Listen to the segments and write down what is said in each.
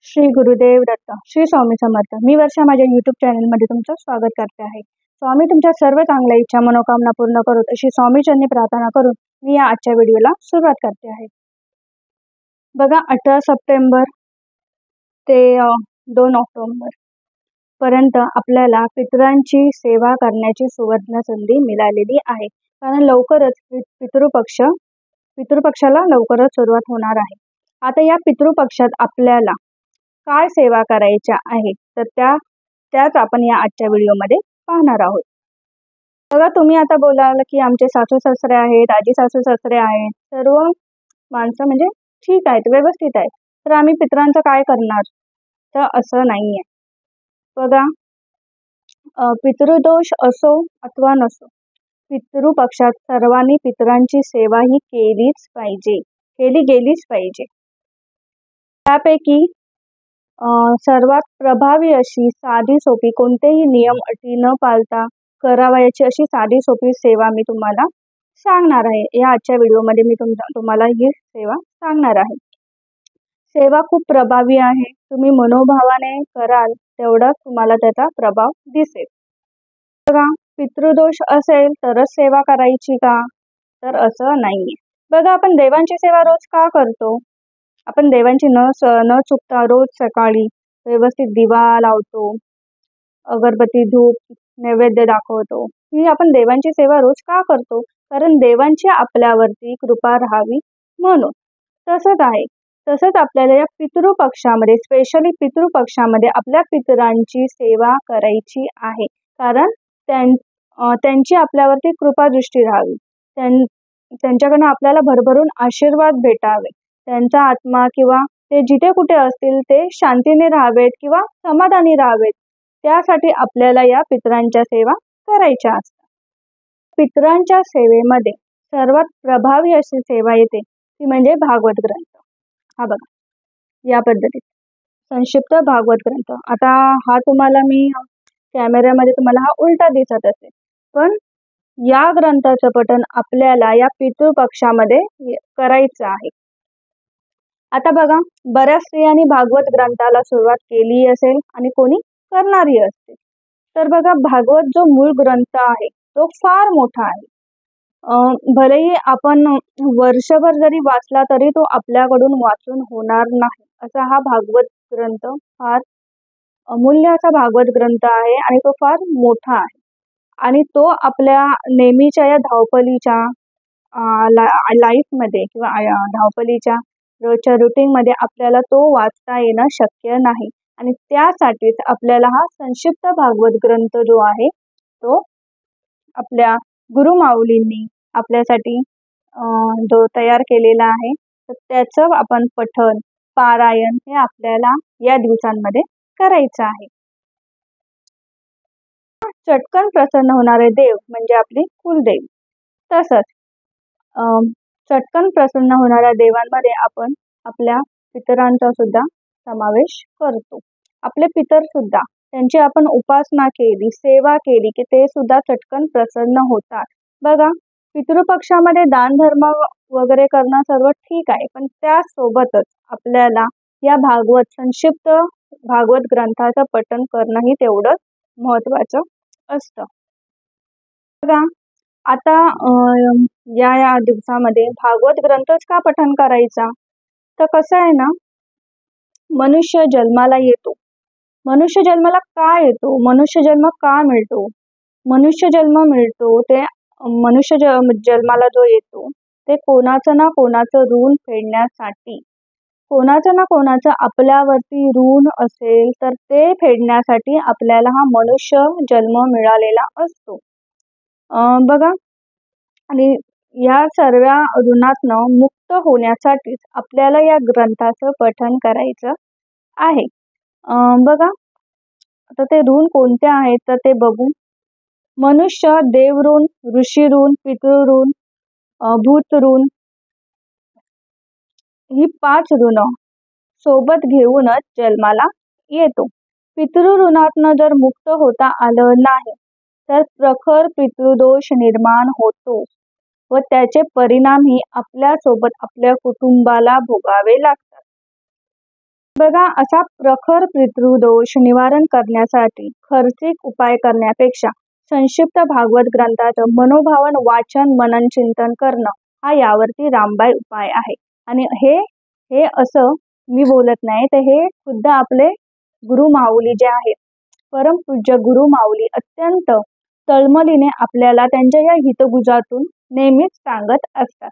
श्री गुरुदेव दत्त. श्री स्वामी समर्थ. मी वर्षा माझ्या YouTube चॅनलमध्ये तुमचं स्वागत करते आहे. स्वामी तुमच्या सर्व चांगल्या इच्छा मनोकामना पूर्ण करोत अशी स्वामीचरणी प्रार्थना करून मी या आजच्या व्हिडिओला सुरुवात करते आहे. बघा 18 सप्टेंबर ते 2 ऑक्टोबर पर्यंत आपल्याला पितरांची सेवा करण्याची सुवर्ण संधी मिळालेली आहे. कारण लवकरच पितृपक्षाला लवकरच सुरुवात होणार आहे. आता या पितृपक्षात आपल्याला काय सेवा करायच्या आहे तर त्याच आपण या आजच्या व्हिडिओमध्ये पाहणार आहोत. बघा तुम्ही आता बोलाल की आमचे सासू सासरे आहेत, आजी सासू सासरे आहेत, सर्व माणसं म्हणजे ठीक आहेत, व्यवस्थित आहेत, तर आम्ही पितरांचं काय करणार? तर असं नाहीये. बघा पितृदोष असो अथवा नसो, पितृपक्षात सर्वांनी पितरांची सेवा ही केली गेलीच पाहिजे. त्यापैकी सर्वात प्रभावी अशी साधी सोपी, कोणतेही नियम अटी न पाळता करावयाची अशी साधी सोपी सेवा मी तुम्हाला सांगणार आहे. या आजच्या व्हिडिओमध्ये मी तुम्हाला ही सेवा सांगणार आहे. सेवा खूप प्रभावी आहे. तुम्ही मनोभावाने कराल तेवढाच तुम्हाला त्याचा प्रभाव दिसेल. बघा पितृदोष असेल तरच सेवा करायची का? तर असं नाहीये. बघा आपण देवांची सेवा रोज का करतो? आपण देवांची न चुकता रोज सकाळी व्यवस्थित दिवा लावतो, अगरबत्ती धूप नैवेद्य दाखवतो. ही आपण देवांची सेवा रोज का करतो? कारण देवांची आपल्यावरती कृपा राहावी म्हणून. तसंच आपल्याला या पितृपक्षामध्ये, स्पेशली पितृपक्षामध्ये आपल्या पितरांची सेवा करायची आहे. कारण त्यांची आपल्यावरती कृपादृष्टी राहावी, त्यांच्याकडनं आपल्याला भरभरून आशीर्वाद भेटावे, त्यांचा आत्मा किंवा ते जिथे कुठे असतील ते शांतीने राहावेत किंवा समाधानी राहावेत, त्यासाठी आपल्याला या पितरांच्या सेवा करायच्या असतात. पितरांच्या सेवेमध्ये सर्वात प्रभावी अशी सेवा येते ती म्हणजे भागवत ग्रंथ. हा बघा या पद्धतीत संक्षिप्त भागवत ग्रंथ. आता हा तुम्हाला मी कॅमेऱ्यामध्ये तुम्हाला हा उलटा दिसत असेल, पण या ग्रंथाचं पठण आपल्याला या पितृपक्षामध्ये करायचं आहे. आता बघा बऱ्याच स्त्रियांनी भागवत ग्रंथाला सुरुवात केली असेल आणि कोणी करणारी असते. तर बघा भागवत जो मूळ ग्रंथ आहे तो फार मोठा आहे. भलेही आपण वर्षभर जरी वाचला तरी तो आपल्याकडून वाचून होणार नाही, असा हा भागवत ग्रंथ फार अमूल्य असा भागवत ग्रंथ आहे आणि तो फार मोठा आहे. आणि तो आपल्या नेहमीच्या या धावपळीच्या लाईफमध्ये किंवा धावपळीच्या रोजच्या रुटीनमध्ये आपल्याला तो वाचता येणं शक्य नाही. आणि त्यासाठीच आपल्याला हा संक्षिप्त भागवत ग्रंथ जो आहे तो आपल्या गुरुमाऊलींनी आपल्यासाठी जो तयार केलेला आहे, तर त्याचं आपण पठण पारायण हे आपल्याला या दिवसांमध्ये करायचं आहे. चटकन प्रसन्न होणारे देव म्हणजे आपले कुलदेव. तसंच चटकन प्रसन्न होणाऱ्या देवांमध्ये आपण आपल्या पितरांचा सुद्धा समावेश करतो. आपले पितर सुद्धा, त्यांची आपण उपासना केली, सेवा केली की ते सुद्धा चटकन प्रसन्न होतात. बघा पितृपक्षामध्ये दान धर्म वगैरे करणं सर्व ठीक आहे, पण त्यासोबतच आपल्याला या संक्षिप्त भागवत ग्रंथाचं पठण करणंही तेवढंच महत्त्वाचं असतं. बघा आता या दिवसामध्ये भागवत ग्रंथच का पठण करायचा? तर कसं आहे ना, मनुष्य जन्माला येतो. मनुष्य जन्माला का येतो? मनुष्य जन्म का मिळतो? मनुष्य जन्म मिळतो ते मनुष्य जन्माला जो येतो ते कोणाचं ना कोणाचं ऋण फेडण्यासाठी. कोणाचं ना कोणाचं आपल्यावरती ऋण असेल तर ते फेडण्यासाठी आपल्याला हा मनुष्य जन्म मिळालेला असतो. बघा आणि या सर्व ऋणातनं मुक्त होण्यासाठीच आपल्याला या ग्रंथाचं पठण करायचं आहे. बघा आता ते ऋण कोणते आहेत तर ते बघू. मनुष्य, देवऋण, ऋषी ऋण, पितृऋण, भूत ऋण ही 5 ऋण सोबत घेऊनच जन्माला येतो. पितृऋणातनं जर मुक्त होता आलं नाही तर प्रखर पितृदोष निर्माण होतो व त्याचे परिणामही आपल्यासोबत आपल्या कुटुंबाला भोगावे लागतात. बघा, असा प्रखर पितृदोष निवारण करण्यासाठी खर्चिक उपाय करण्यापेक्षा संक्षिप्त भागवत ग्रंथाचं मनोभावन वाचन मनन चिंतन करणं हा यावरती रामबाण उपाय आहे. आणि हे असं मी बोलत नाही, तर हे खुद्द आपले गुरु माऊली जे आहेत, परमपूज्य गुरु माऊली अत्यंत तळमळीने आपल्याला त्यांच्या या हितगुजातून नेहमीच सांगत असतात.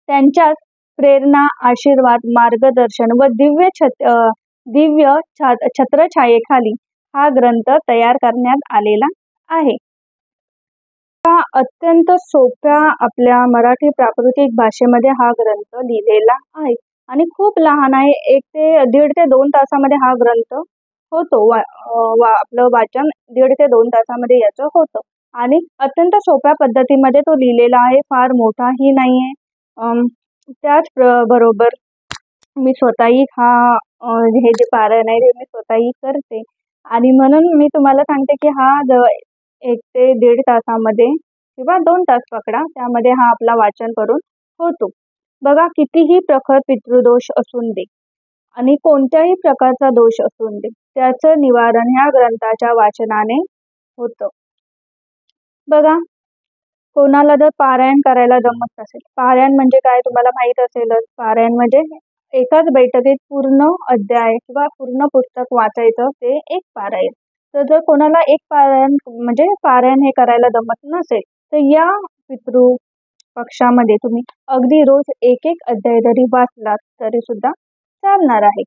त्यांच्याच प्रेरणा, आशीर्वाद, मार्गदर्शन व दिव्य छत्रछायेखाली हा ग्रंथ तयार करण्यात आलेला आहे. हा अत्यंत सोप्या आपल्या मराठी प्राकृतिक भाषेमध्ये हा ग्रंथ लिहिलेला आहे आणि खूप लहान आहे. 1 ते 2 तासामध्ये हा ग्रंथ होतो. आपलं वाचन 1.5 ते 2 तासामध्ये याचं होतं आणि अत्यंत सोप्या पद्धतीमध्ये तो लिहिलेला आहे. फार मोठाही नाही आहे. त्याच बरोबर मी स्वतःही हे जे पारायण आहे ते मी स्वतःही करते आणि म्हणून मी तुम्हाला सांगते की हा 1 ते 1.5 तासामध्ये किंवा 2 तास पकडा, त्यामध्ये हा आपला वाचन करून होतो. बघा, कितीही प्रखर पितृदोष असून दे आणि कोणत्याही प्रकारचा दोष असून दे, त्याचं निवारण ह्या ग्रंथाच्या वाचनाने होतं. बघा, कोणाला जर पारायण करायला जमत नसेल, पारायण म्हणजे काय तुम्हाला माहित असेलच. पारायण म्हणजे एकाच बैठकीत पूर्ण अध्याय किंवा पूर्ण पुस्तक वाचायचं, ते एक पारायण. तर जर कोणाला एक पारायण हे करायला जमत नसेल, तर या पितृ पक्षामध्ये तुम्ही अगदी रोज एक अध्याय जरी वाचलात तरी सुद्धा चालणार आहे.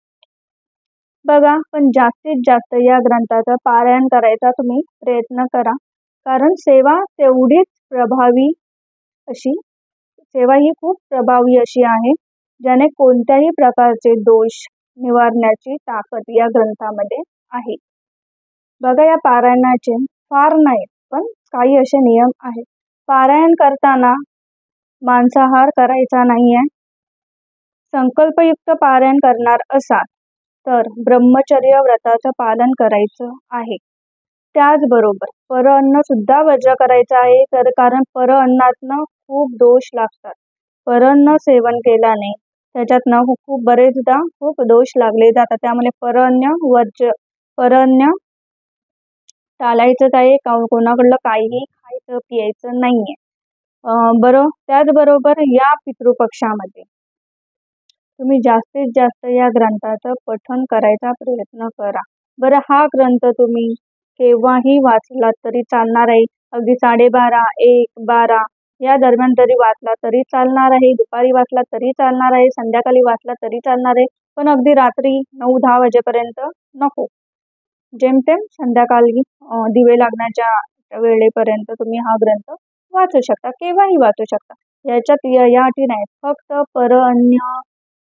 बघा, पण जास्तीत जास्त या ग्रंथाचं पारायण करायचा तुम्ही प्रयत्न करा, कारण सेवा ही खूप प्रभावी अशी आहे, ज्याने कोणत्याही प्रकारचे दोष निवारण्याची ताकद या ग्रंथामध्ये आहे. बघा, या पारायणाचे फार नाही पण काही असे नियम आहेत. पारायण करताना मांसाहार करायचा नाहीये. संकल्पयुक्त पारायण करणार असाल तर ब्रह्मचर्य व्रताचं पालन करायचं आहे. त्याचबरोबर परअन्न सुद्धा वर्ज्य करायचं आहे, तर कारण परअन्नातनं खूप दोष लागतात. परअन्न सेवन केल्याने त्याच्यातनं बरेचदा खूप दोष लागले जातात. त्यामुळे परअन्न टाळायचंच आहे. कोणाकडलं काहीही खायचं पियायचं नाहीये. त्याचबरोबर या पितृपक्षामध्ये तुम्ही जास्तीत जास्त या ग्रंथाचं पठण करायचा प्रयत्न करा. बरं, हा ग्रंथ तुम्ही केव्हाही वाचलात तरी चालणार आहे. अगदी 12:30, 1, 12 या दरम्यान जरी वाचला तरी चालणार आहे. दुपारी वाचला तरी चालणार आहे. संध्याकाळी वाचला तरी चालणार आहे. पण अगदी रात्री 9-10 वाजेपर्यंत नको. जेमतेम संध्याकाळी दिवे लागण्याच्या वेळेपर्यंत तुम्ही हा ग्रंथ वाचू शकता, केव्हाही वाचू शकता. याच्यात या अटी नाही. फक्त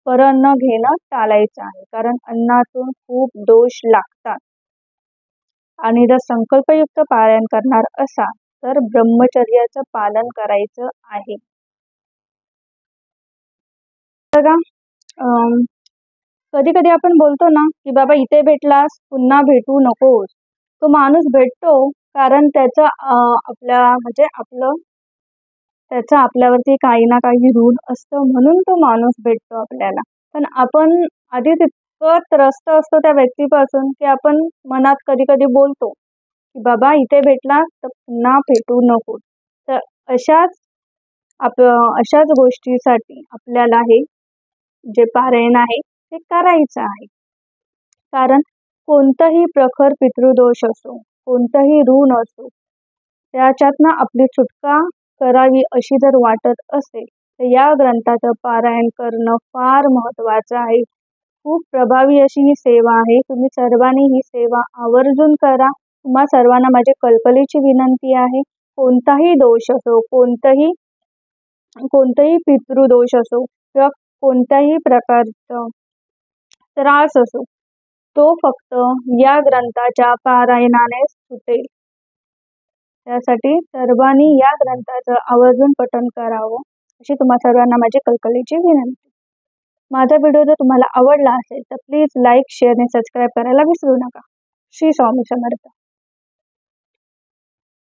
परअन्न घेणं टाळायचं आहे, कारण अन्नातून खूप दोष लागतात. आणि जर संकल्पयुक्त पारायण करणार असाल तर ब्रह्मचर्याचं पालन करायचं आहे. बघा, कधी कधी आपण बोलतो ना की बाबा इथे भेटलास पुन्हा भेटू नकोस. तो माणूस भेटतो कारण त्याचं आपल्यावरती काही ना काही ऋण असतं, म्हणून तो माणूस भेटतो आपल्याला. पण आपण आधीच इतकं त्रस्त असतो त्या व्यक्तीपासून की आपण मनात कधी कधी बोलतो की बाबा इथे भेटलास तर पुन्हा भेटू नको. तर अशाच गोष्टीसाठी आपल्याला हे जे पारायण आहे ते करायचं आहे. कारण कोणताही प्रखर पितृदोष असो, कोणतंही ऋण असो, त्याच्यातनं आपली सुटका करावी अशी जर वाटत असेल तर या ग्रंथाचं पारायण करणं फार महत्त्वाचं आहे. खूप प्रभावी अशी ही सेवा आहे. तुम्ही सर्वांनी ही सेवा आवर्जून करा. तुम्हा सर्वांना माझी कळकळीची विनंती आहे, कोणताही दोष असो, कोणताही पितृदोष असो किंवा कोणत्याही प्रकारचा त्रास असो, तो फक्त या ग्रंथाच्या पारायणाने सुटेल. त्यासाठी सर्वांनी या ग्रंथाचं आवर्जून पठण करावं अशी तुम्हा सर्वांना माझी कळकळीची विनंती. माझा व्हिडिओ जर तुम्हाला आवडला असेल तर प्लीज लाईक, शेअर आणि सबस्क्राईब करायला विसरू नका. श्री स्वामी समर्थ.